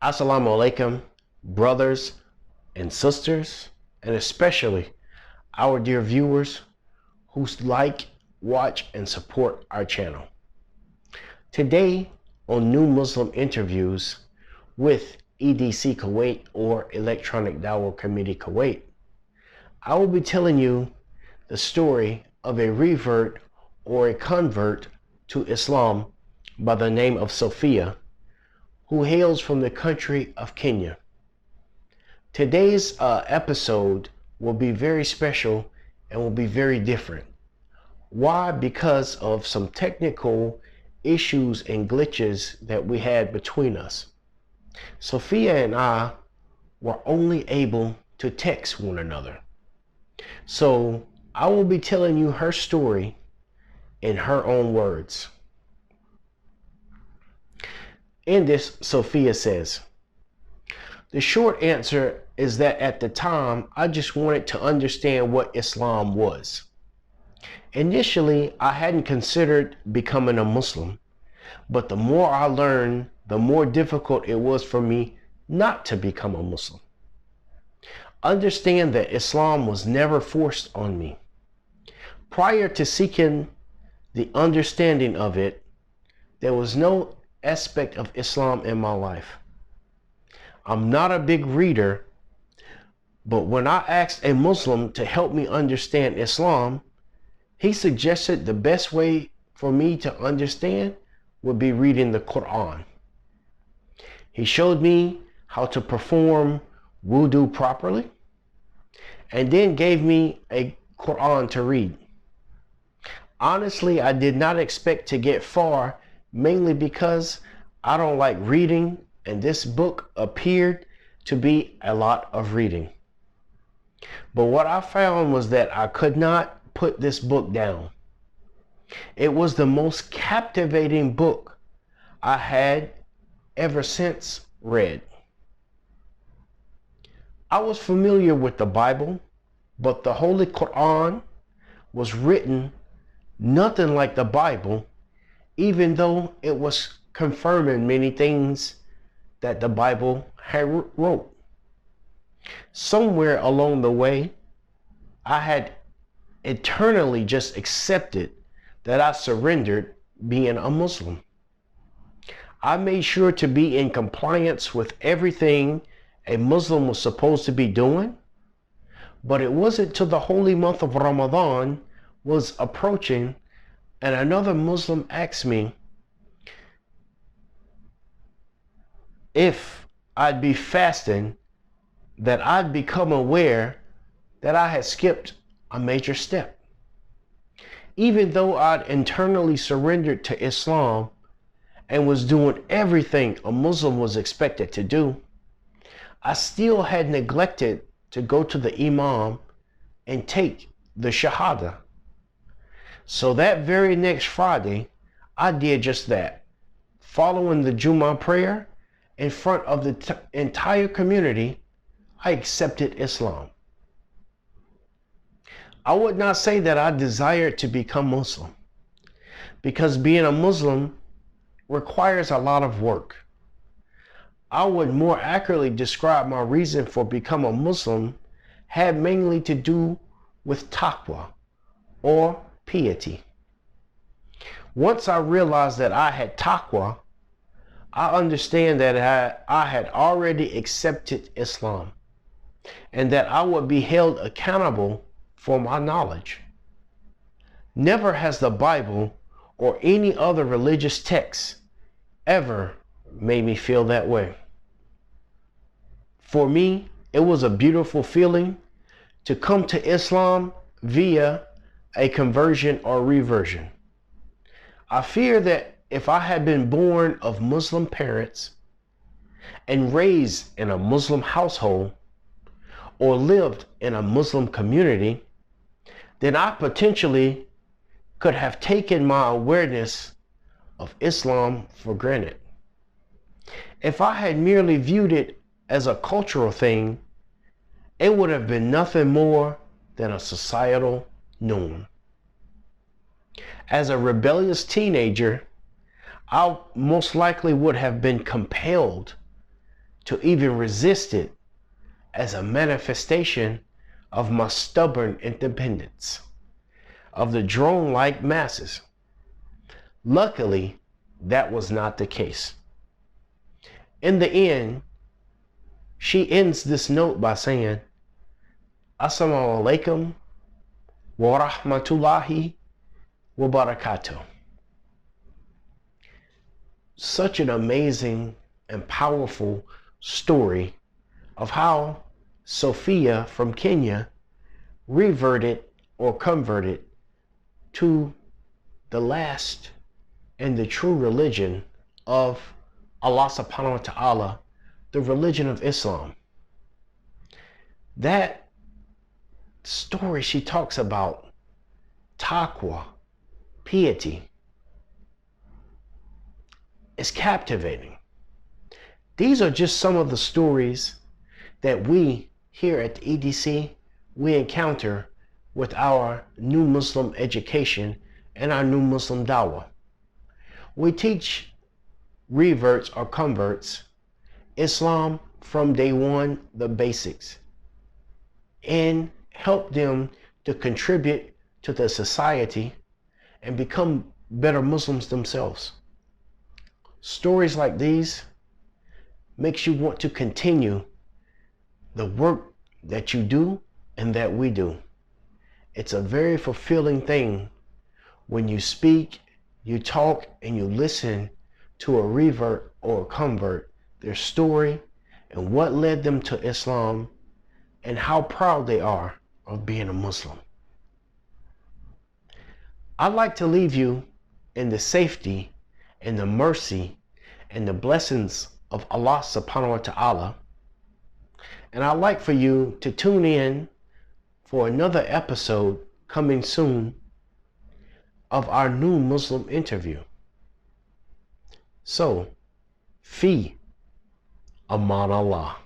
Assalamu alaikum, brothers and sisters, and especially our dear viewers who like, watch, and support our channel. Today on New Muslim Interviews with EDC Kuwait, or Electronic Dawah Committee Kuwait, I will be telling you the story of a revert or a convert to Islam by the name of Sophia, who hails from the country of Kenya. Today's episode will be very special and will be very different. Why? Because of some technical issues and glitches that we had between us. Sophia and I were only able to text one another. So I will be telling you her story in her own words. In this, Sophia says, the short answer is that at the time, I just wanted to understand what Islam was. Initially, I hadn't considered becoming a Muslim, but the more I learned, the more difficult it was for me not to become a Muslim. Understand that Islam was never forced on me. Prior to seeking the understanding of it, there was no aspect of Islam in my life. I'm not a big reader, but when I asked a Muslim to help me understand Islam, he suggested the best way for me to understand would be reading the Quran. He showed me how to perform wudu properly and then gave me a Quran to read. Honestly, I did not expect to get far, mainly because I don't like reading, and this book appeared to be a lot of reading. But what I found was that I could not put this book down. It was the most captivating book I had ever since read. I was familiar with the Bible, but the Holy Quran was written nothing like the Bible, even though it was confirming many things that the Bible had wrote. Somewhere along the way, I had eternally just accepted that I surrendered being a Muslim. I made sure to be in compliance with everything a Muslim was supposed to be doing, but it wasn't till the holy month of Ramadan was approaching and another Muslim asked me if I'd be fasting that I'd become aware that I had skipped a major step. Even though I'd internally surrendered to Islam and was doing everything a Muslim was expected to do, I still had neglected to go to the Imam and take the Shahada. So that very next Friday, I did just that. Following the Jummah prayer in front of the entire community, I accepted Islam. I would not say that I desired to become Muslim, because being a Muslim requires a lot of work. I would more accurately describe my reason for becoming a Muslim had mainly to do with taqwa, or piety. Once I realized that I had taqwa, I understand that I had already accepted Islam and that I would be held accountable for my knowledge. Never has the Bible or any other religious text ever made me feel that way. For me, it was a beautiful feeling to come to Islam via a conversion or reversion. I fear that if I had been born of Muslim parents and raised in a Muslim household or lived in a Muslim community, then I potentially could have taken my awareness of Islam for granted. If I had merely viewed it as a cultural thing, it would have been nothing more than a societal norm. As a rebellious teenager, I most likely would have been compelled to even resist it as a manifestation of my stubborn independence of the drone-like masses. Luckily, that was not the case. In the end, she ends this note by saying, Assalamu alaikum wa rahmatullahi wa barakatuh. Such an amazing and powerful story of how Sophia from Kenya reverted or converted to the last and the true religion of Allah subhanahu wa ta'ala, the religion of Islam. That story, she talks about taqwa, piety, is captivating. These are just some of the stories that we here at the EDC, we encounter with our new Muslim education and our new Muslim dawah. We teach reverts or converts Islam from day one, the basics, and help them to contribute to the society and become better Muslims themselves. Stories like these makes you want to continue the work that you do and that we do. It's a very fulfilling thing when you speak, you talk, and you listen to a revert or a convert, their story and what led them to Islam and how proud they are of being a Muslim. I'd like to leave you in the safety and the mercy and the blessings of Allah subhanahu wa ta'ala. And I'd like for you to tune in for another episode coming soon of our new Muslim interview. So, fi aman Allah.